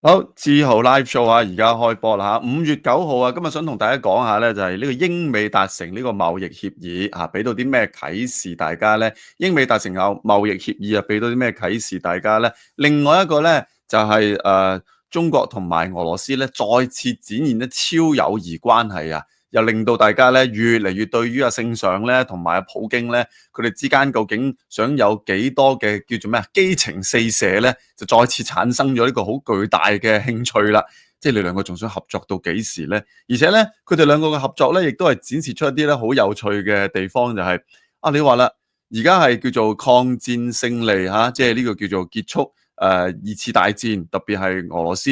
好，志豪 live show 啊，而家開波啦嚇，5月9號啊，今日想同大家講下咧，就係呢個英美達成呢個貿易協議啊，俾到啲咩啟示大家咧？英美達成貿易協議啊，俾到啲咩啟示大家咧？另外一個咧就係中國同埋俄羅斯咧再次展現咗超友誼關係啊！又令到大家咧越嚟越對於聖上咧同埋普京咧，佢哋之間究竟想有幾多嘅叫做咩啊基情四射咧，就再次產生咗呢個好巨大嘅興趣啦。即係你兩個仲想合作到幾時咧？而且咧，佢哋兩個嘅合作咧，亦都係展示出一啲咧好有趣嘅地方，就係啊，你話啦，而家係叫做抗戰勝利嚇，即係呢個叫做結束二次大戰，特別係俄羅斯。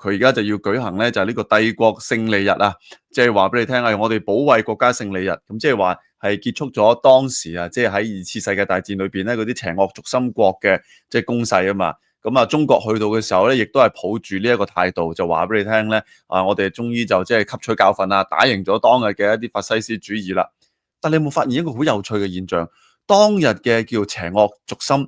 佢而家就要舉行咧，就係呢個帝國勝利日啊！即係話俾你聽係我哋保衛國家勝利日，咁即係話係結束咗當時啊，即係喺二次世界大戰裏邊咧嗰啲邪惡軸心國嘅即係攻勢啊嘛。咁啊，中國去到嘅時候咧，亦都係抱住呢一個態度，就話俾你聽咧，啊，我哋終於就即係吸取教訓啦，打贏咗當日嘅一啲法西斯主義啦。但你有冇發現一個好有趣嘅現象？當日嘅叫邪惡軸心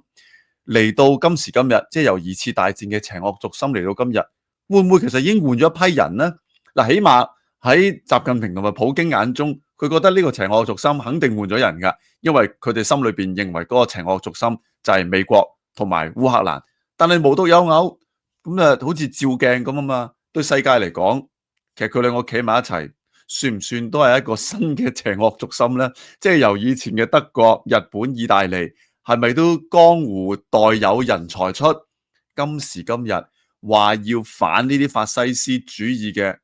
嚟到今時今日，即係由二次大戰嘅邪惡軸心嚟到今日。會唔會其實已經換咗一批人呢？嗱，起碼喺習近平同埋普京眼中，佢覺得呢個邪惡軸心肯定換咗人㗎，因為佢哋心裏邊認為嗰個邪惡軸心就係美國同埋烏克蘭。但係無獨有偶，咁啊好似照鏡咁啊嘛。對世界嚟講，其實佢兩個企埋一齊，算唔算都係一個新嘅邪惡軸心呢？即係由以前嘅德國、日本、意大利，係咪都江湖代有人才出？今時今日，話要反呢啲法西斯主義嘅，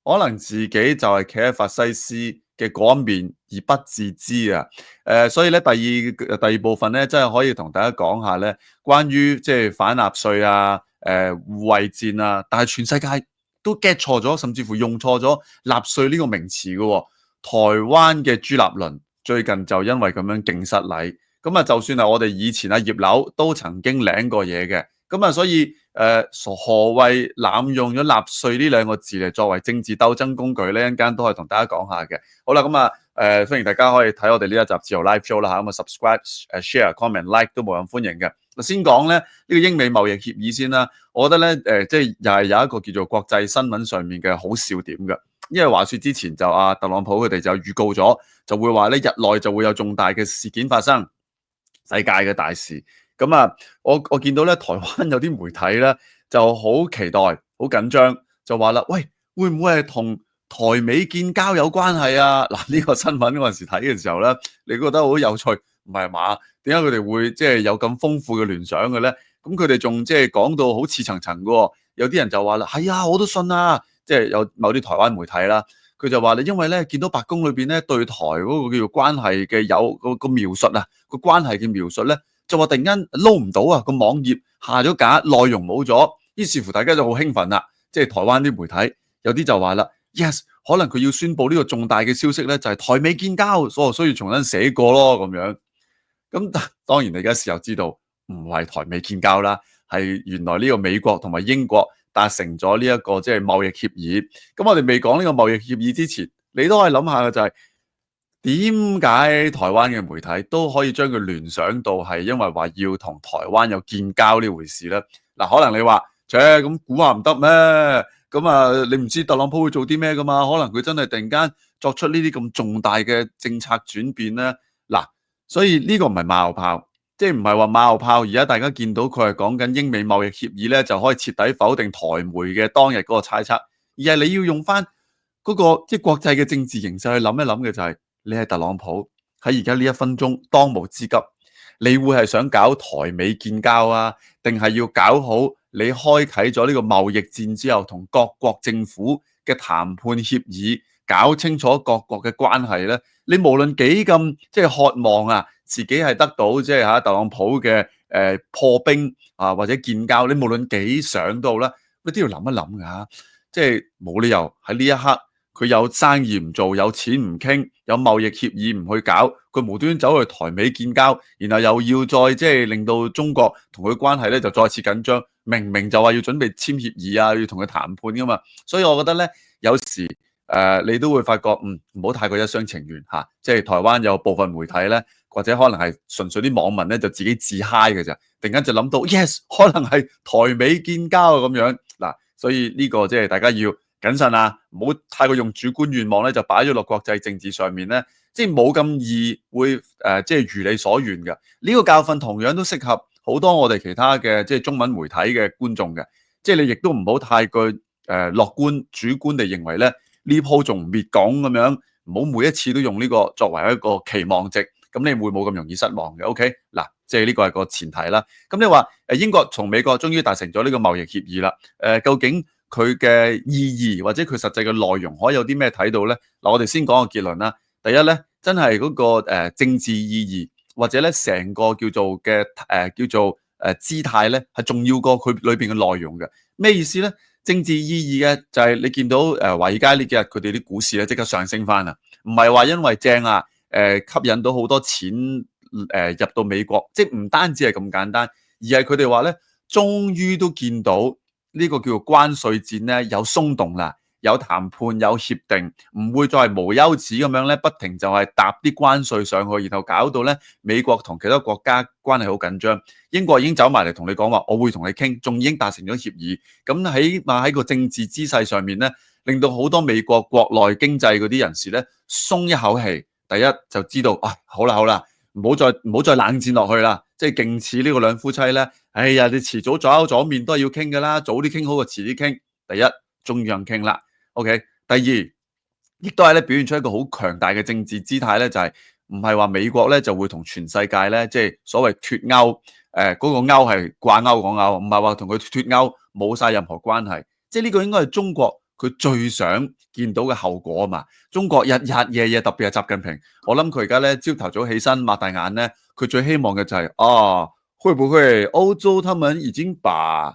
可能自己就係企喺法西斯嘅嗰一面而不自知啊！所以咧第二部分咧，真係可以同大家講下咧，關於即係反納粹啊、護衛戰啊，但係全世界都 get 錯咗，甚至乎用錯咗納粹呢個名詞嘅喎。台灣嘅朱立倫最近就因為咁樣勁失禮，咁啊就算係我哋以前葉劉都曾經領過嘢嘅。咁啊，所以何謂濫用咗納粹呢兩個字嚟作為政治鬥爭工具呢？一陣間都係同大家講下嘅。好啦，咁啊歡迎大家可以睇我哋呢一集自由 live show 啦嚇，咁啊 subscribe、share、comment、like 都冇人歡迎嘅。先講咧呢個英美貿易協議先啦，我覺得咧即係又係有一個叫做國際新聞上面嘅好笑點嘅，因為話説之前就特朗普佢哋就預告咗，就會話咧日內就會有重大嘅事件發生，世界嘅大事。咁啊，我見到咧，台灣有啲媒體咧就好期待、好緊張，就話啦，喂，會唔會係同台美建交有關係啊？嗱，呢個新聞嗰陣時睇嘅時候咧，你覺得好有趣，唔係嘛？點解佢哋會即係有咁豐富嘅聯想嘅咧？咁佢哋仲即係講到好似層層嘅喎，有啲人就話啦，係啊，我都信啊，即係有某啲台灣媒體啦，佢就話咧，因為咧見到白宮裏邊咧對台嗰個叫做關係嘅有個描述啊，個關係嘅描述咧。就話突然間撈唔到啊，個網頁下咗架，內容冇咗，於是乎大家就好興奮啦。即係台灣啲媒體有啲就話啦 ，yes，可能佢要宣佈呢個重大嘅消息咧，就係台美建交，所以需要重新寫過咯咁樣。咁當然你而家時候知道唔係台美建交啦，係原來呢個美國同埋英國達成咗呢一個即係貿易協議。咁我哋未講呢個貿易協議之前，你都可以諗下嘅就係。點解台灣嘅媒體都可以將佢聯想到係因為話要同台灣有建交呢回事咧？嗱，可能你話，咁估下唔得咩？咁啊，你唔知特朗普會做啲咩噶嘛？可能佢真係突然間作出呢啲咁重大嘅政策轉變咧。嗱，所以呢個唔係馬後炮，即係唔係話馬後炮。而家大家見到佢係講緊英美貿易協議咧，就可以徹底否定台媒嘅當日嗰個猜測，而係你要用翻嗰個即係國際嘅政治形勢去諗一諗嘅就係。你係特朗普喺而家呢一分鐘當務之急，你會係想搞台美建交啊，定係要搞好你開啟咗呢個貿易戰之後，同各國政府嘅談判協議，搞清楚各國嘅關係咧？你無論幾咁即係渴望啊，自己係得到即係特朗普嘅破冰啊或者建交，你無論幾想都好啦，你都要諗一諗㗎，即係冇理由喺呢一刻。佢有生意唔做，有錢唔傾，有貿易協議唔去搞，佢無端走去台美建交，然後又要再即係令到中國同佢關係咧就再次緊張。明明就話要準備簽協議啊，要同佢談判噶嘛。所以我覺得咧，有時你都會發覺，唔好太過一廂情願嚇。即係台灣有部分媒體咧，或者可能係純粹啲網民咧就自己自嗨嘅咋，突然間就諗到 yes，可能係台美建交咁樣嗱。所以呢個即係大家要謹慎啊，唔好太過用主觀願望咧就擺咗落國際政治上面咧，即係冇咁易會即係如你所願嘅。呢個教訓同樣都適合好多我哋其他嘅即係中文媒體嘅觀眾嘅，即係你亦都唔好太過樂觀主觀地認為咧呢鋪仲唔滅港咁樣，唔好每一次都用呢個作為一個期望值，咁你會冇咁容易失望嘅。OK 嗱，即係呢個係個前提啦。咁你話英國同美國終於達成咗呢個貿易協議啦，究竟佢嘅意義或者佢實際嘅內容可以有啲咩睇到咧？嗱，我哋先講個結論啦。第一咧，真係嗰個政治意義或者咧成個叫做嘅姿態咧，係重要過佢裏邊嘅內容嘅。咩意思咧？政治意義嘅就係你見到華爾街呢幾日佢哋啲股市咧即刻上升翻啦，唔係話因為正啊吸引到好多錢入到美國，即係唔單止係咁簡單，而係佢哋話咧，終於都見到呢個叫做關稅戰咧有鬆動啦，有談判有協定，唔會再係無休止咁樣咧，不停就係搭啲關稅上去，然後搞到咧美國同其他國家關係好緊張。英國已經走埋嚟同你講話，我會同你傾，仲已經達成咗協議。咁起碼喺個政治姿勢上面咧，令到好多美國國內經濟嗰啲人士咧鬆一口氣。第一就知道啊，好啦，唔好再冷戰落去啦，即係勁似呢個兩夫妻咧。哎呀，你遲早左口左面都係要傾㗎啦，早啲傾好過遲啲傾。第一，終於肯傾啦。OK，第二，亦都係咧表現出一個好強大嘅政治姿態咧，就係唔係話美國咧就會同全世界咧，即係所謂脫鈎，嗰個鈎係掛鈎講鈎，唔係話同佢脫鈎冇晒任何關係。即係呢個應該係中國佢最想見到嘅後果啊嘛。中國日日夜夜，特別係習近平，我諗佢而家咧朝頭早起身擘大眼咧，佢最希望嘅就係會不會歐洲他們已經把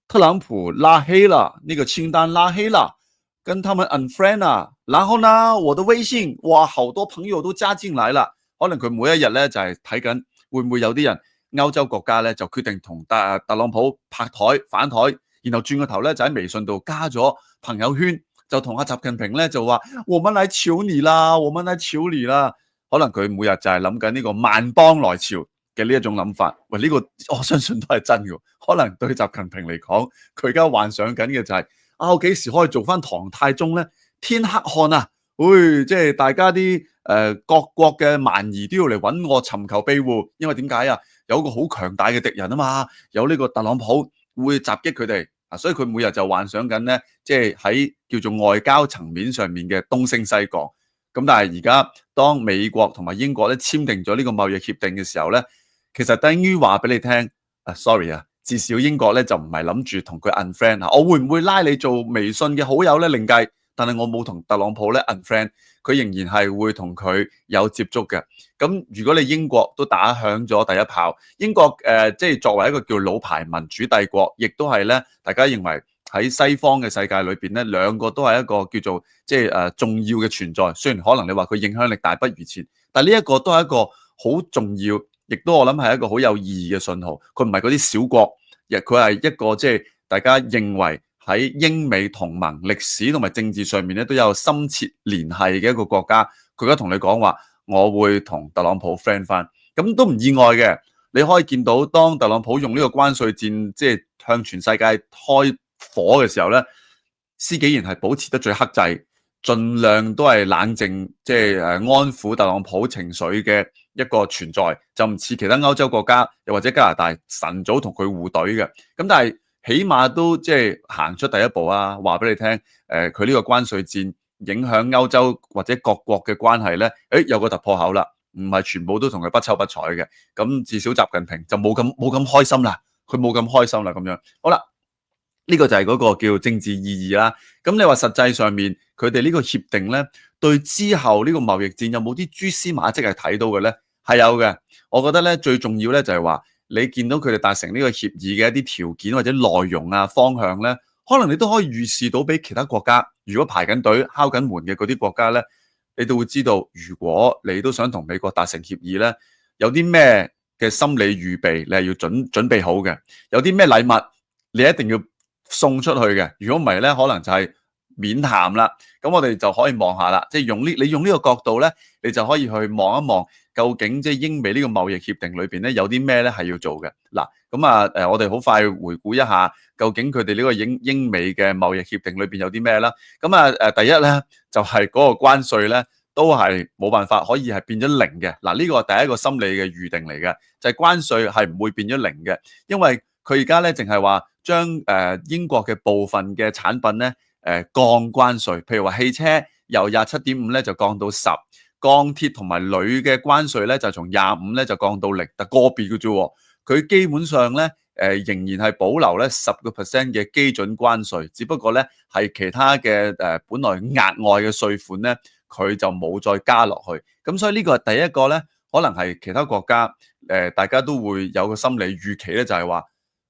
特朗普拉黑了，呢個清單拉黑了，跟他們 unfriend 啊，然後呢，我的微信，哇，好多朋友都加進來了。可能佢每一日咧就係睇緊會唔會有啲人歐洲國家咧就決定同特朗普拍台反台，然後轉個頭咧就喺微信度加咗朋友圈，就同阿習近平咧就話我們來求你啦，我們來求你啦。可能佢每日就係諗緊呢個萬邦來朝嘅呢一種諗法。喂，呢個我相信都係真嘅。可能對習近平嚟講，佢而家幻想緊嘅就係我幾時可以做翻唐太宗咧？天黑漢啊！即係大家啲各國嘅蠻夷都要嚟揾我尋求庇護，因為點解啊？有一個好強大嘅敵人啊嘛，有呢個特朗普會襲擊佢哋啊，所以佢每日就幻想緊咧，即係喺叫做外交層面上面嘅東升西降。咁但係而家當美國同埋英國咧簽訂咗呢個貿易協定嘅時候咧，其實等於話俾你聽，sorry 啊，至少英國咧就唔係諗住同佢 unfriend 啊，我會唔會拉你做微信嘅好友咧另計？但係我冇同特朗普咧 unfriend，佢仍然係會同佢有接觸嘅。咁如果你英國都打響咗第一炮，英國即係作為一個叫老牌民主帝國，亦都係咧大家認為喺西方嘅世界裏邊咧，兩個都係一個叫做即係重要嘅存在。雖然可能你話佢影響力大不如前，但係呢一個都係一個好重要，亦都我諗係一個好有意義嘅信號。佢唔係嗰啲小國，亦佢係一個即係大家認為喺英美同盟歷史同埋政治上面咧都有深切聯繫嘅一個國家。佢而家同你講話，我會同特朗普 friend 翻，咁都唔意外嘅。你可以見到，當特朗普用呢個關稅戰即係向全世界開火嘅時候咧，施紀賢係保持得最克制，盡量都係冷靜，即係安撫特朗普情緒嘅一個存在，就唔似其他歐洲國家又或者加拿大晨早同佢互懟嘅。咁但係起碼都即係行出第一步啊！話俾你聽，佢呢個關稅戰影響歐洲或者各國嘅關係咧，有個突破口啦，唔係全部都同佢不瞅不睬嘅。咁至少習近平就冇咁開心啦，佢冇咁開心啦咁樣。好啦，呢個就係嗰個叫政治意義啦。咁你話實際上面佢哋呢個協定咧，對之後呢個貿易戰有冇啲蛛絲馬跡係睇到嘅咧？係有嘅。我覺得咧最重要咧就係話，你見到佢哋達成呢個協議嘅一啲條件或者內容啊方向咧，可能你都可以預示到俾其他國家，如果排緊隊敲緊門嘅嗰啲國家咧，你都會知道，如果你都想同美國達成協議咧，有啲咩嘅心理預備，你係要準備好嘅，有啲咩禮物你一定要送出去嘅。如果唔係咧，可能就係免談啦。咁我哋就可以望下啦，即係你用呢個角度咧，你就可以去望一望究竟即係英美呢個貿易協定裏邊咧有啲咩咧係要做嘅。嗱，咁啊我哋好快回顧一下究竟佢哋呢個英美嘅貿易協定裏邊有啲咩啦。咁啊第一咧就係嗰個關稅咧都係冇辦法可以係變咗零嘅。嗱，呢個係第一個心理嘅預定嚟嘅，就係關稅係唔會變咗零嘅，因為佢而家咧淨係話將英國嘅部分嘅產品咧降關稅，譬如話汽車由27.5咧就降到10，鋼鐵同埋鋁嘅關稅咧就從25咧就降到0，但個別嘅啫喎，佢基本上咧仍然係保留咧10% 嘅基準關稅，只不過咧係其他嘅本來額外嘅稅款咧，佢就冇再加落去。咁所以呢個係第一個咧，可能係其他國家大家都會有個心理預期咧，就係話，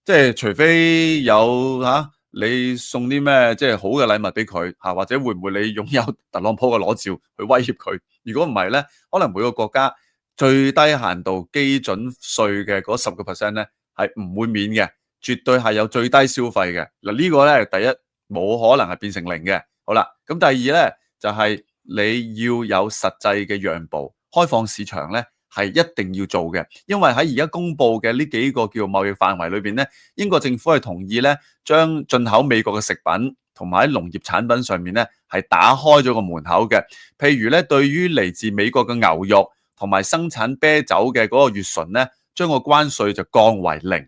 即係除非有你送啲咩即係好嘅禮物俾佢嚇，或者會唔會你擁有特朗普嘅裸照去威脅佢？如果唔係咧，可能每個國家最低限度基準稅嘅嗰10% 咧係唔會免嘅，絕對係有最低消費嘅。嗱，呢個咧第一冇可能係變成零嘅。好啦，咁第二咧就係你要有實際嘅讓步，開放市場咧係一定要做嘅，因為喺而家公布嘅呢幾個叫貿易範圍裏邊咧，英國政府係同意咧將進口美國嘅食品同埋喺農業產品上面咧係打開咗個門口嘅。譬如咧，對於嚟自美國嘅牛肉同埋生產啤酒嘅嗰個乙醇咧，將個關稅就降為零，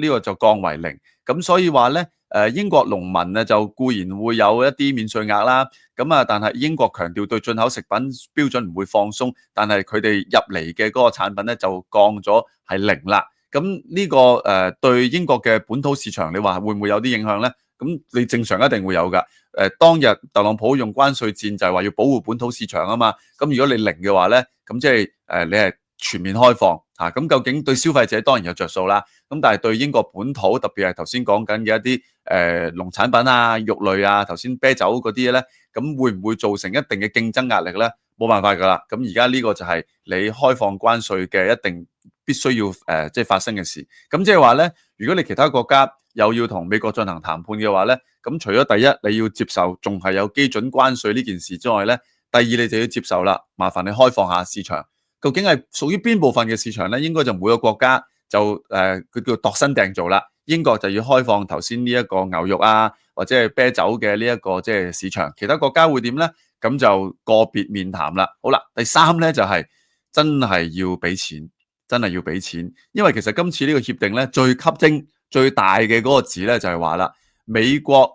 呢個就降為零。咁所以話咧，英國農民咧就固然會有一啲免稅額啦，咁啊，但係英國強調對進口食品標準唔會放鬆，但係佢哋入嚟嘅嗰個產品咧就降咗係零啦。咁呢個對英國嘅本土市場，你話會唔會有啲影響咧？咁你正常一定會有㗎。當日特朗普用關稅戰就係話要保護本土市場啊嘛。咁如果你零嘅話咧，咁即係你係全面開放嚇。咁究竟對消費者當然有着數啦。咁但係對英國本土，特別係頭先講緊嘅一啲農產品啊、肉類啊、頭先啤酒嗰啲咧，咁會唔會造成一定嘅競爭壓力咧？冇辦法㗎啦。咁而家呢個就係你開放關稅嘅一定必須要即係發生嘅事。咁即係話咧，如果你其他國家又要同美國進行談判嘅話咧，咁除咗第一你要接受仲係有基準關稅呢件事之外咧，第二你就要接受啦，麻煩你開放下市場。究竟係屬於邊部分嘅市場咧？應該就每個國家就佢叫度身訂造啦。英國就要開放頭先呢一個牛肉啊，或者係啤酒嘅呢一個即係市場。其他國家會點咧？咁就個別面談啦。好啦，第三咧就係真係要俾錢，真係要俾錢。因為其實今次呢個協定咧最吸睛最大嘅嗰個字咧就係話啦，美國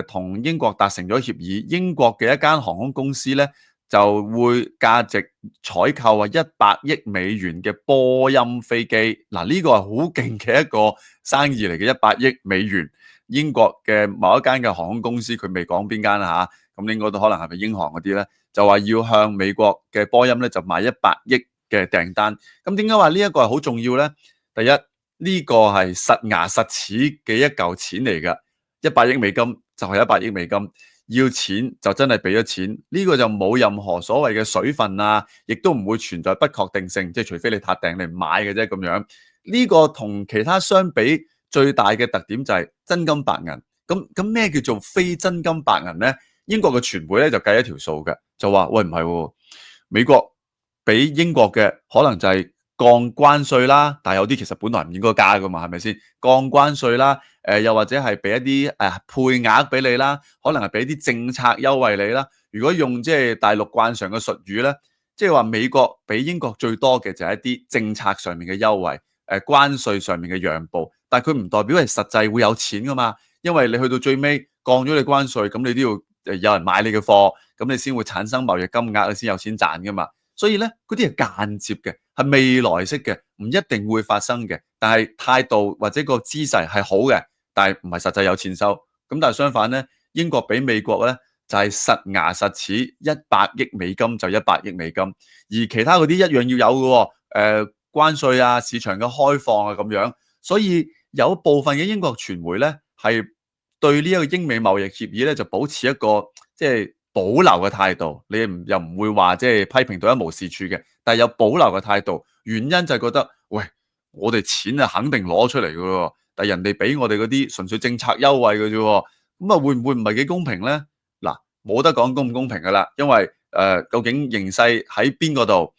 同英國達成咗協議，英國嘅一間航空公司咧就會價值採購100億美元嘅波音飛機。嗱，呢個係好勁嘅一個生意嚟嘅，100億美元。英國嘅某一間嘅航空公司，佢未講邊間啦嚇，咁應該都可能係咪英航嗰啲咧，就話要向美國嘅波音咧就賣100億嘅訂單。咁點解話呢一個係好重要咧？第一，呢個係實牙實齒嘅一嚿錢嚟㗎，100億美金就係100億美金。要錢就真係俾咗錢，呢個就冇任何所謂嘅水分啊，亦都唔會存在不確定性，即係除非你撻訂你唔買嘅啫咁樣。呢個同其他相比最大嘅特點就係真金白銀。咁咩叫做非真金白銀咧？英國嘅傳媒咧就計一條數嘅，就話喂唔係喎，美國俾英國嘅可能就係降關稅啦，但係有啲其實本來唔應該加噶嘛，係咪先？降關稅啦，又或者係俾一啲配額俾你啦，可能係俾啲政策優惠你啦。如果用即係大陸慣常嘅術語咧，即係話美國俾英國最多嘅就係一啲政策上面嘅優惠，關稅上面嘅讓步，但係佢唔代表係實際會有錢噶嘛，因為你去到最尾降咗你關稅，咁你都要有人買你嘅貨，咁你先會產生貿易金額，你先有錢賺噶嘛。所以咧，嗰啲係間接嘅，係未來式嘅，唔一定會發生嘅。但係態度或者個姿勢係好嘅，但係唔係實際有錢收。咁但係相反咧，英國比美國咧就係實牙實齒，100億美金就100億美金，而其他嗰啲一樣要有嘅喎，關稅啊、市場嘅開放啊咁樣。所以有部分嘅英國傳媒咧係對呢一個英美貿易協議咧就保持一個即係保留嘅態度，你又唔會話即係批評到一無是處嘅，但係有保留嘅態度，原因就係覺得，喂，我哋錢啊肯定攞出嚟嘅喎，但係人哋俾我哋嗰啲純粹政策優惠嘅啫喎，咁啊會唔會唔係幾公平咧？冇得講公唔公平噶啦，因為究竟形勢喺邊個度？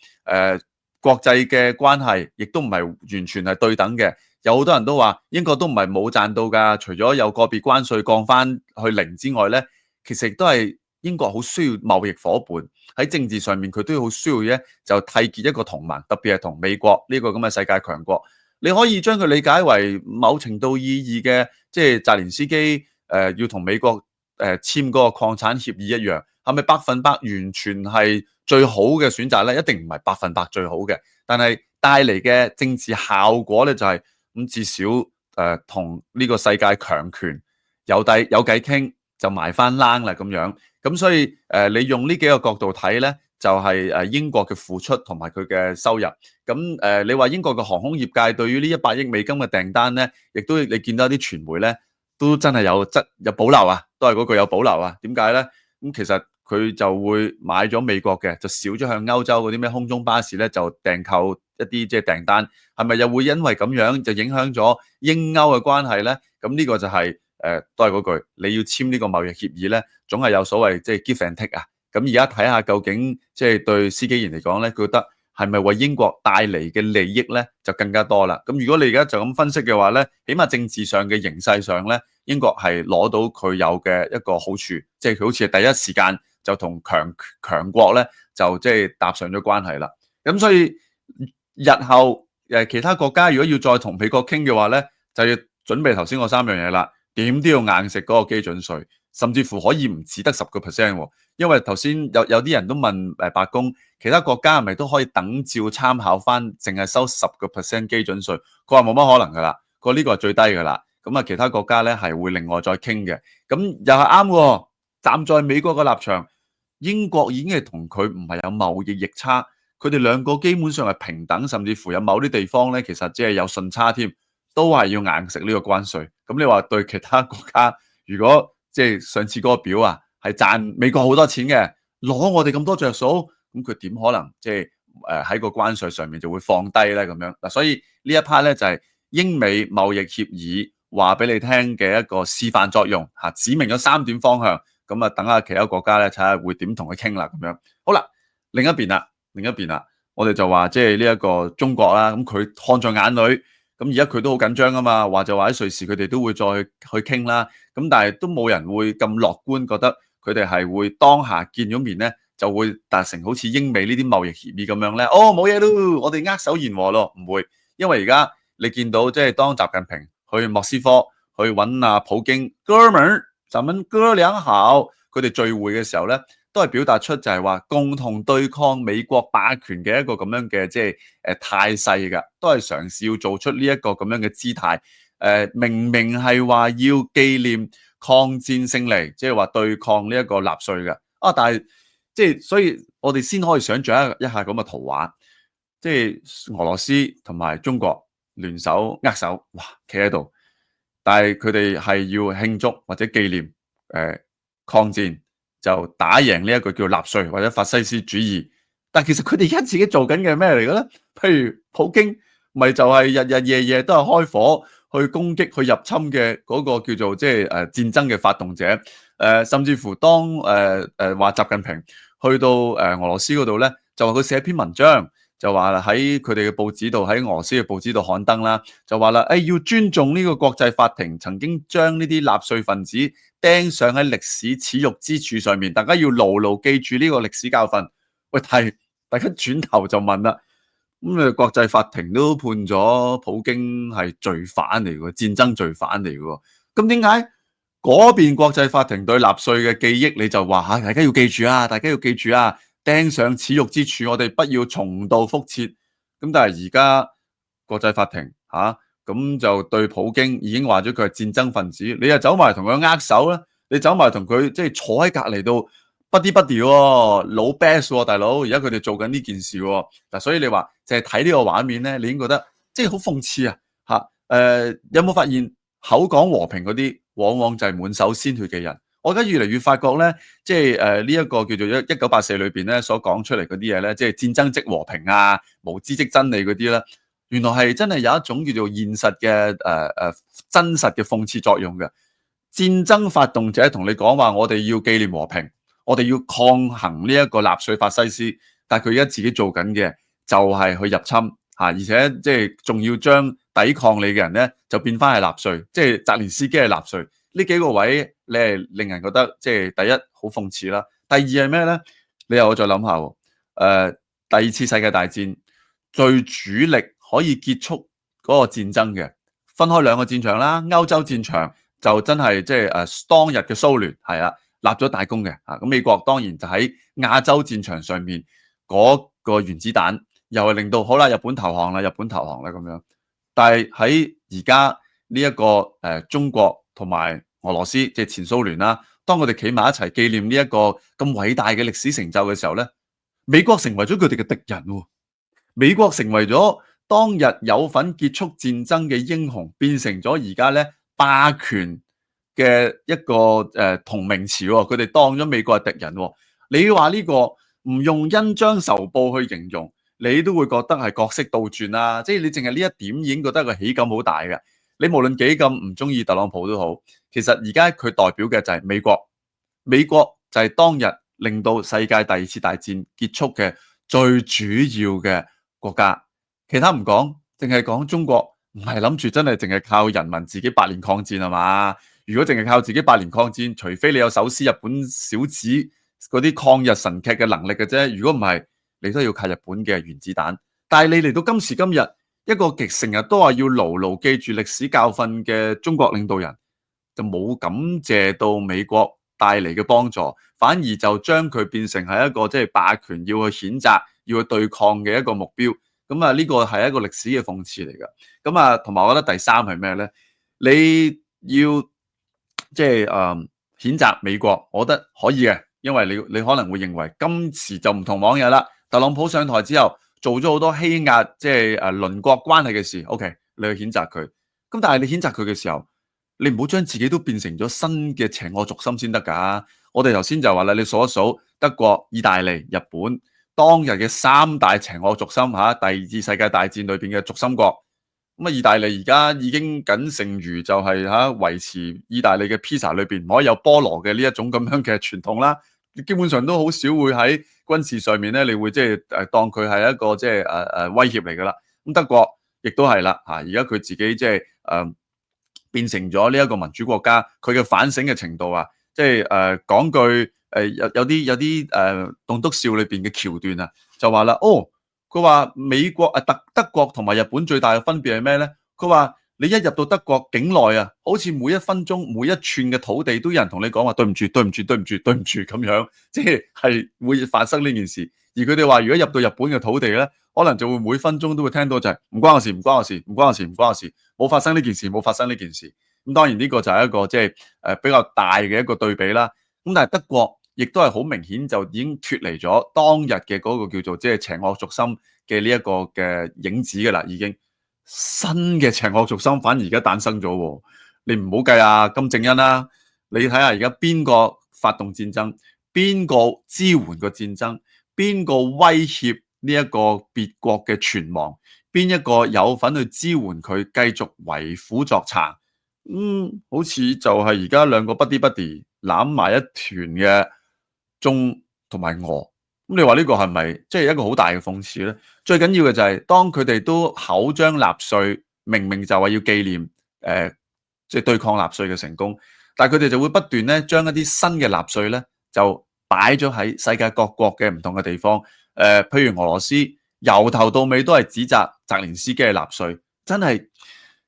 國際嘅關係亦都唔係完全係對等嘅。有好多人都話英國都唔係冇賺到㗎，除咗有個別關稅降翻去零之外咧，其實亦都係英國好需要貿易伙伴喺政治上面，佢都好需要咧就締結一個同盟，特別係同美國呢個咁嘅世界強國。你可以將佢理解為某程度意義嘅，即係澤連斯基要同美國簽嗰個礦產協議一樣，係咪100%完全係最好嘅選擇咧？一定唔係100%最好嘅，但係帶嚟嘅政治效果咧就係、咁至少同呢個世界強權有計傾就埋翻冷啦咁樣。咁所以你用呢幾個角度睇咧，就係英國嘅付出同埋佢嘅收入。咁你話英國嘅航空業界對於呢100億美金嘅訂單咧，亦都你見到啲傳媒咧都真係有保留啊，都係嗰句有保留啊。點解咧？咁其實佢就會買咗美國嘅，就少咗向歐洲嗰啲咩空中巴士咧就訂購一啲即係訂單，係咪又會因為咁樣就影響咗英歐嘅關係咧？咁呢個就係都係嗰句，你要簽呢個貿易協議咧，總係有所謂即係 give and take 啊。咁而家睇下究竟即係對司機員嚟講咧，覺得係咪為英國帶嚟嘅利益咧就更加多啦？咁如果你而家就咁分析嘅話咧，起碼政治上嘅形勢上咧，英國係攞到佢有嘅一個好處，即係佢好似係第一時間就同強國咧就即係搭上咗關係啦。咁所以日後其他國家如果要再同美國傾嘅話咧，就要準備頭先嗰3樣嘢啦，點都要硬食嗰個基準稅，甚至乎可以唔止得10%喎。因為頭先有啲人都問白宮，其他國家係咪都可以等照參考翻，淨係收10%基準稅？佢話冇乜可能噶啦，佢話呢個係最低噶啦。咁啊，其他國家咧係會另外再傾嘅。咁又係啱喎。站在美國嘅立場，英國已經係同佢唔係有貿易逆差，佢哋兩個基本上係平等，甚至乎有某啲地方咧，其實只係有順差添，都係要硬食呢個關稅。咁你話對其他國家，如果即係上次嗰個表啊，係賺美國好多錢嘅，攞我哋咁多着數，咁佢點可能即係喺個關稅上面就會放低咧咁樣嗱？所以呢一 part 咧就係英美貿易協議話俾你聽嘅一個示範作用嚇，指明咗3點方向。咁啊，等下其他國家咧睇下會點同佢傾啦咁樣。好啦，另一邊啦，我哋就話即係呢一個中國啦，咁佢看在眼裏，咁而家佢都好緊張啊嘛，話就話喺瑞士佢哋都會再去傾啦。咁但係都冇人會咁樂觀，覺得佢哋係會當下見咗面咧就會達成好似英美呢啲貿易協議咁樣咧。哦，冇嘢咯，我哋握手言和咯，唔會，因為而家你見到即係當習近平去莫斯科去揾阿普京哥們兒。咱們哥倆好，佢哋聚會嘅時候咧，都係表達出就係話共同對抗美國霸權嘅一個咁樣嘅即係態勢㗎，都係嘗試要做出呢一個咁樣嘅姿態。明明係話要紀念抗戰勝利，即係話對抗呢一個納粹嘅啊，但係即係所以我哋先可以想像一下咁嘅圖畫，即係俄羅斯同埋中國聯手握手，哇，企喺度。但係佢哋係要慶祝或者紀念抗戰，就打贏呢一個叫納粹或者法西斯主義。但其實佢哋而家自己做緊嘅咩嚟嘅咧？譬如普京，咪就係日日夜夜都係開火去攻擊、去入侵嘅嗰個叫做即係戰爭嘅發動者。甚至乎當話習近平去到俄羅斯嗰度咧，就話佢寫篇文章。就話啦，喺佢哋嘅報紙度，喺俄羅斯嘅報紙度刊登啦，就話啦，要尊重呢個國際法庭曾經將呢啲納粹分子釘上喺歷史恥辱之柱上面，大家要牢牢記住呢個歷史教訓。喂，大家轉頭就問啦，咁國際法庭都判咗普京係罪犯嚟嘅，戰爭罪犯嚟嘅，咁點解嗰邊國際法庭對納粹嘅記憶你就話大家要記住啊，大家要記住啊？釘上恥辱之處，我哋不要重蹈覆轍。咁但係而家國際法庭咁就對普京已經話咗佢係戰爭分子，你又走埋同佢握手咧，你走埋同佢即係坐喺隔離度不啲不啲喎，老 best 喎，大佬。而家佢哋做緊呢件事喎，嗱，所以你話淨係睇呢個畫面咧，你已經覺得即係好諷刺啊嚇。有冇發現口講和平嗰啲，往往就係滿手鮮血嘅人？我而家越嚟越發覺咧，即係呢一個叫做1984裏邊咧所講出嚟嗰啲嘢咧，即係戰爭即和平啊，無知即真理嗰啲咧，原來係真係有一種叫做現實嘅真實嘅諷刺作用嘅。戰爭發動者同你講話，我哋要紀念和平，我哋要抗衡呢一個納粹法西斯，但係佢而家自己做緊嘅就係去入侵嚇，而且即係仲要將抵抗你嘅人咧就變翻係納粹，即係澤連斯基係納粹。呢幾個位你係令人覺得即係第一好諷刺啦，第二係咩咧？你又再諗下喎，第二次世界大戰最主力可以結束嗰個戰爭嘅，分開兩個戰場啦。歐洲戰場就真係即係當日嘅蘇聯係啦，立咗大功嘅啊。咁美國當然就喺亞洲戰場上面嗰個原子彈，又係令到好啦，日本投降啦，日本投降啦咁樣。但係喺而家呢一個中國同埋俄羅斯即係前蘇聯啦，當佢哋企埋一齊紀念呢一個咁偉大嘅歷史成就嘅時候咧，美國成為咗佢哋嘅敵人喎。美國成為咗當日有份結束戰爭嘅英雄，變成咗而家咧霸權嘅一個同名詞喎。佢哋當咗美國係敵人喎。你話呢個唔用恩將仇報去形容，你都會覺得係角色倒轉啦。即係你淨係呢一點已經覺得個喜感好大嘅。你無論幾咁唔中意特朗普都好，其實而家佢代表嘅就係美國，美國就係當日令到世界第二次大戰結束嘅最主要嘅國家。其他唔講，淨係講中國，唔係諗住真係淨係靠人民自己百年抗戰係嘛？如果淨係靠自己百年抗戰，除非你有手撕日本小子嗰啲抗日神劇嘅能力嘅啫。如果唔係，你都要靠日本嘅原子彈。但係你嚟到今時今日，一個極成日都話要牢牢記住歷史教訓嘅中國領導人，就冇感謝到美國帶嚟嘅幫助，反而就將佢變成係一個即係霸權要去譴責、要去對抗嘅一個目標。咁啊，呢個係一個歷史嘅諷刺嚟㗎。咁啊，同埋我覺得第三係咩咧？你要即係譴責美國，我覺得可以嘅，因為你可能會認為今時就唔同往日啦。特朗普上台之後做咗好多欺壓即係鄰國關係嘅事 ，OK， 你去譴責佢。咁但係你譴責佢嘅時候，你唔好將自己都變成咗新嘅邪惡軸心先得㗎。我哋頭先就話啦，你數一數德國、意大利、日本當日嘅三大邪惡軸心嚇，第二次世界大戰裏邊嘅軸心國。咁啊，意大利而家已經僅剩餘就係維持意大利嘅披薩裏邊唔可以有菠蘿嘅呢一種咁樣嘅傳統啦。基本上都好少會喺軍事上面咧，你會即係當佢係一個即係威脅嚟㗎啦。咁德國亦都係啦嚇，而家佢自己即係變成咗呢一個民主國家，佢嘅反省嘅程度啊，即係講句有啲棟篤笑裏邊嘅橋段啊，就話啦，佢話美國德國同埋日本最大嘅分別係咩咧？佢話你一入到德國境內啊，好似每一分鐘每一寸嘅土地都有人同你講話對唔住對唔住對唔住對唔住咁樣，即係會發生呢件事。而佢哋話如果入到日本嘅土地咧，可能就會每分鐘都會聽到就係唔關我事唔關我事唔關我事唔關我事，冇發生呢件事冇發生呢件事。咁當然呢個就係一個即係比較大嘅一個對比啦。咁但係德國亦都係好明顯就已經脫離咗當日嘅嗰個叫做即係邪惡軸心嘅呢一個嘅影子㗎啦，已經新嘅邪惡軸心反而而家誕生咗喎。你唔好計啊金正恩啦，你睇下而家邊個發動戰爭，邊個支援個戰爭，邊個威脅呢一個別國嘅存亡，邊一個有份去支援佢繼續為虎作倀。好似就係而家兩個不啲不啲攬埋一團嘅中同埋俄。咁你話呢個係咪即係一個好大嘅諷刺咧？最緊要嘅就係當佢哋都口將納粹，明明就話要紀念即係對抗納粹嘅成功，但係佢哋就會不斷咧將一啲新嘅納粹咧就擺咗喺世界各國嘅唔同嘅地方。譬如俄羅斯由頭到尾都係指責澤連斯基係納粹，真係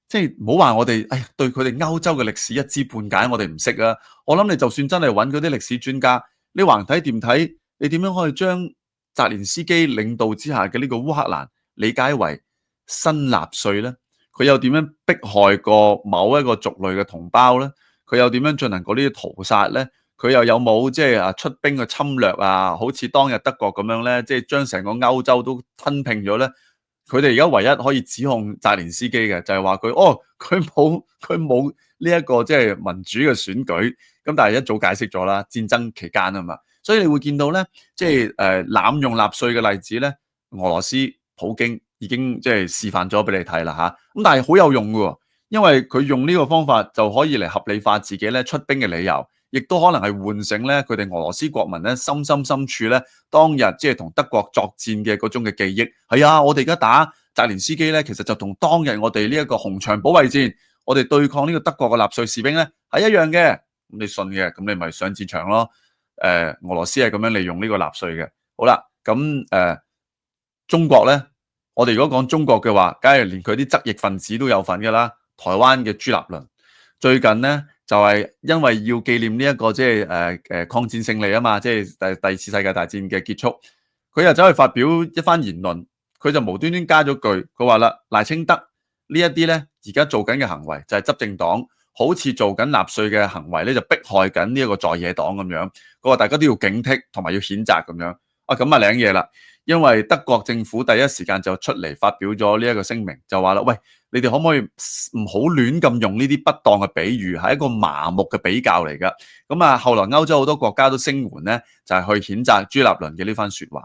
即係唔好話我哋對佢哋歐洲嘅歷史一知半解，我哋唔識啊！我諗你就算真係揾嗰啲歷史專家，你橫睇掂睇，你點樣可以將澤連斯基領導之下嘅呢個烏克蘭理解為新納粹咧？佢又點樣迫害過某一個族類嘅同胞咧？佢又點樣進行過呢啲屠殺咧？佢又有冇即係出兵去侵略啊？好似當日德國咁樣咧，即係將成個歐洲都吞併咗咧？佢哋而家唯一可以指控澤連斯基嘅就係話佢冇呢一個即係民主嘅選舉。咁但係一早解釋咗啦，戰爭期間啊嘛。所以你會見到咧，即係濫用納粹嘅例子咧，俄羅斯普京已經即係示範咗俾你睇啦嚇。咁但係好有用嘅喎，因為佢用呢個方法就可以嚟合理化自己咧出兵嘅理由，亦都可能係喚醒咧佢哋俄羅斯國民咧深處咧當日即係同德國作戰嘅嗰種嘅記憶。係啊，我哋而家打澤連斯基咧，其實就同當日我哋呢一個紅牆保衛戰，我哋對抗呢個德國嘅納粹士兵咧係一樣嘅。咁你信嘅，咁你咪上戰場咯。俄羅斯係咁樣利用呢個納粹嘅。好啦，咁中國咧，我哋如果講中國嘅話，梗係連佢啲側翼分子都有份㗎啦。台灣嘅朱立倫最近咧就係因為要紀念呢一個即係抗戰勝利啊嘛，即係第二次世界大戰嘅結束，佢又走去發表一番言論，佢就無端端加咗句，佢話啦，賴清德呢一啲咧而家做緊嘅行為就係執政黨好似做緊納粹嘅行為咧，就迫害緊呢一個在野黨咁樣。佢話大家都要警惕同埋要譴責咁樣。啊咁啊領嘢啦，因為德國政府第一時間就出嚟發表咗呢一個聲明，就話啦，喂，你哋可唔可以唔好亂咁用呢啲不當嘅比喻，係一個麻木嘅比較嚟㗎。咁啊，後來歐洲好多國家都聲援咧，就係去譴責朱立倫嘅呢番説話。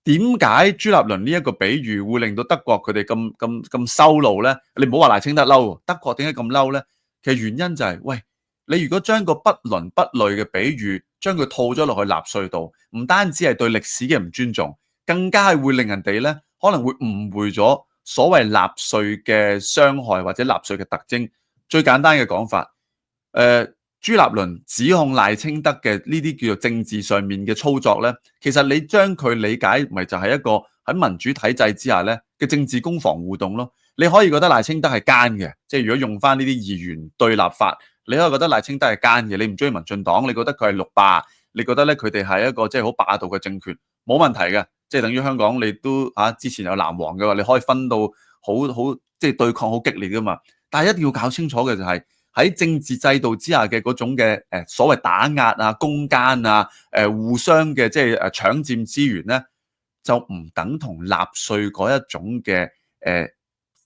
點解朱立倫呢一個比喻會令到德國佢哋咁羞怒咧？你唔好話賴清德嬲，德國點解咁嬲咧？其實原因就係，喂，你如果將個不倫不類嘅比喻，將佢套咗落去納粹度，唔單止係對歷史嘅唔尊重，更加係會令人哋咧可能會誤會咗所謂納粹嘅傷害或者納粹嘅特徵。最簡單嘅講法，朱立倫指控賴清德嘅呢啲叫做政治上面嘅操作咧，其實你將佢理解咪就係一個喺民主體制之下咧嘅政治攻防互動咯。你可以覺得賴清德係奸嘅，即係如果用翻呢啲議員對立法，你可以覺得賴清德係奸嘅。你唔中意民進黨，你覺得佢係綠霸，你覺得咧佢哋係一個即係好霸道嘅政權，冇問題嘅。即係等於香港你都之前有藍黃嘅話，你可以分到好即係對抗好激烈噶嘛。但係一定要搞清楚嘅就係喺政治制度之下嘅嗰種嘅所謂打壓啊、攻堅啊、互相嘅即係搶佔資源咧，就唔等同納粹嗰一種嘅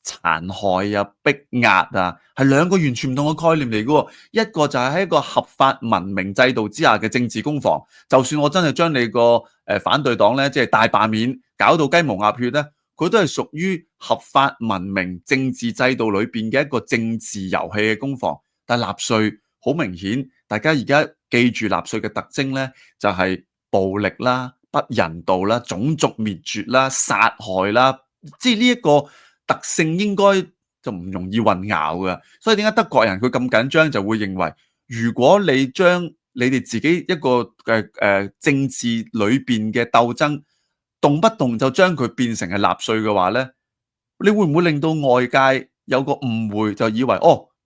殘害啊、逼壓啊，係兩個完全唔同嘅概念嚟嘅喎。一個就係喺一個合法文明制度之下嘅政治攻防，就算我真係將你個反對黨咧，即係大罷免，搞到雞毛鴨血咧，佢都係屬於合法文明政治制度裏邊嘅一個政治遊戲嘅攻防。但係納粹好明顯，大家而家記住納粹嘅特徵咧，就係暴力啦、不人道啦、種族滅絕啦、殺害啦，即係呢一個特性應該就唔容易混淆嘅。所以點解德國人佢咁緊張，就會認為如果你將你哋自己一個政治裏邊嘅鬥爭，動不動就將佢變成係納粹嘅話咧，你會唔會令到外界有個誤會，就以為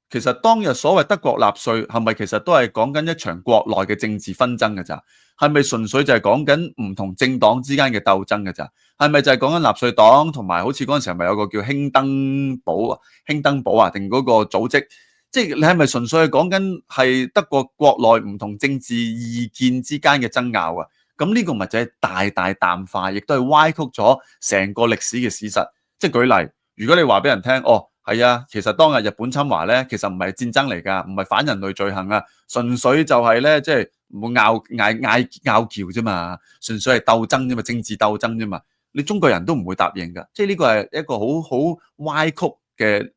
其實當日所謂德國納粹係咪其實都係講緊一場國內嘅政治紛爭嘅咋？係咪純粹就係講緊唔同政黨之間嘅鬥爭嘅咋？係咪就係講緊納粹黨同埋好似嗰陣時係咪有個叫興登堡啊定嗰個組織？即係你係咪純粹係講緊係德國國內唔同政治意見之間嘅爭拗啊？咁呢個咪就係大淡化，亦都係歪曲咗成個歷史嘅事實。即係舉例，如果你話俾人聽，係啊，其實當日日本侵華咧，其實唔係戰爭嚟㗎，唔係反人類罪行啊，純粹就係咧，即係冇拗撬啫嘛，純粹係鬥爭啫嘛，政治鬥爭啫嘛，你中國人都唔會答應㗎，即係呢個係一個好歪曲嘅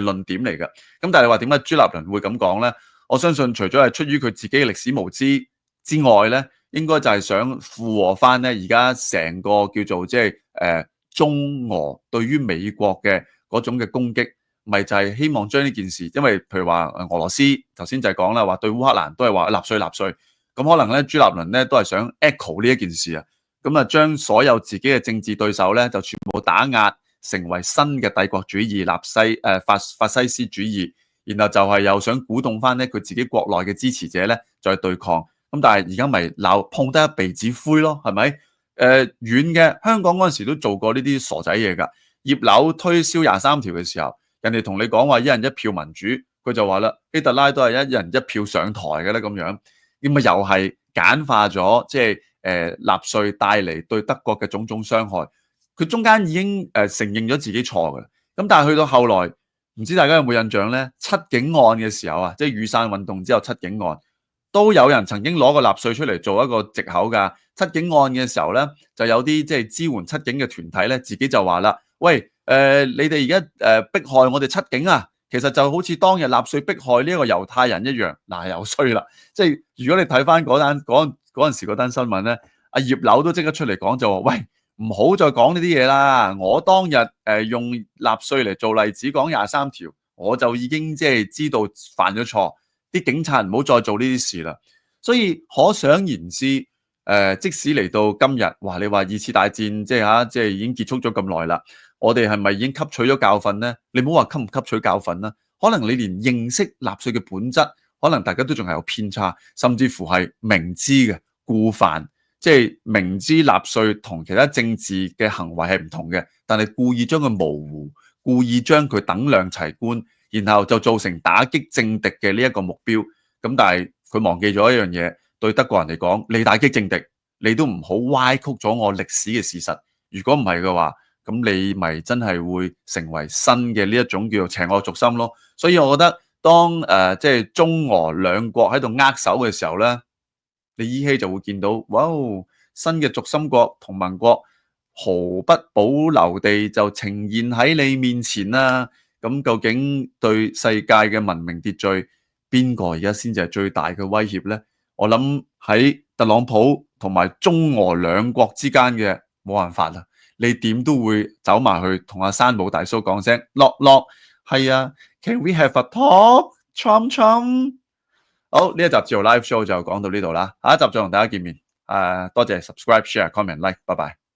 論點嚟㗎。咁但係你話點解朱立倫會咁講咧？我相信除咗係出於佢自己嘅歷史無知之外咧，應該就係想附和翻咧而家成個叫做即係中俄對於美國嘅嗰種嘅攻擊，咪就係希望將呢件事，因為譬如話俄羅斯頭先就係講啦，話對烏克蘭都係話納粹，咁可能咧朱立倫咧都係想 echo 呢一件事啊，咁啊將所有自己嘅政治對手咧就全部打壓成為新嘅帝國主義、法西斯主義，然後就係又想鼓動翻咧佢自己國內嘅支持者咧再對抗，咁但係而家咪碰得一鼻子灰咯，係咪？遠嘅香港嗰陣時都做過呢啲傻仔嘢㗎。葉劉推銷23條嘅時候，人哋同你講話一人一票民主，佢就話啦，希特拉都係一人一票上台嘅咧咁樣，咁咪又係簡化咗，即係納粹帶嚟對德國嘅種種傷害。佢中間已經承認咗自己錯嘅，咁但係去到後來，唔知大家有冇印象咧？七警案嘅時候啊，即係雨傘運動之後七警案，都有人曾經攞個納粹出嚟做一個藉口㗎。七警案嘅時候咧，就有啲即係支援七警嘅團體咧，自己就話啦。喂，你哋而家迫害我哋七警啊，其實就好似當日納粹迫害呢一個猶太人一樣，嗱又衰啦。即係如果你睇翻嗰陣時嗰單新聞咧，阿葉劉都即刻出嚟講就話：喂，唔好再講呢啲嘢啦！我當日用納粹嚟做例子講23條，我就已經即係知道犯咗錯，啲警察唔好再做呢啲事啦。所以可想而知，即使嚟到今日，哇！你話二次大戰即係已經結束咗咁耐啦，我哋係咪已經吸取咗教訓咧？你唔好話吸唔吸取教訓啦，可能你連認識納粹嘅本質，可能大家都仲係有偏差，甚至乎係明知嘅故犯，即係明知納粹同其他政治嘅行為係唔同嘅，但係故意將佢模糊，故意將佢等量齊觀，然後就造成打擊政敵嘅呢一個目標。咁但係佢忘記咗一樣嘢，對德國人嚟講，你打擊政敵，你都唔好歪曲咗我歷史嘅事實。如果唔係嘅話，咁你咪真係會成為新嘅呢一種叫做邪惡軸心咯。所以我覺得當即係中俄兩國喺度握手嘅時候咧，你依稀就會見到，哇！新嘅軸心國同盟國毫不保留地就呈現喺你面前啦。咁究竟對世界嘅文明秩序，邊個而家先至係最大嘅威脅咧？我諗喺特朗普同埋中俄兩國之間嘅冇辦法啦。你點都會走埋去同阿山姆大叔講聲，樂，係啊 ，Can we have a talk？ Chum chum。好，呢一集自由 live show 就講到呢度啦，下一集再同大家見面。多謝 subscribe、share、comment、like，拜拜。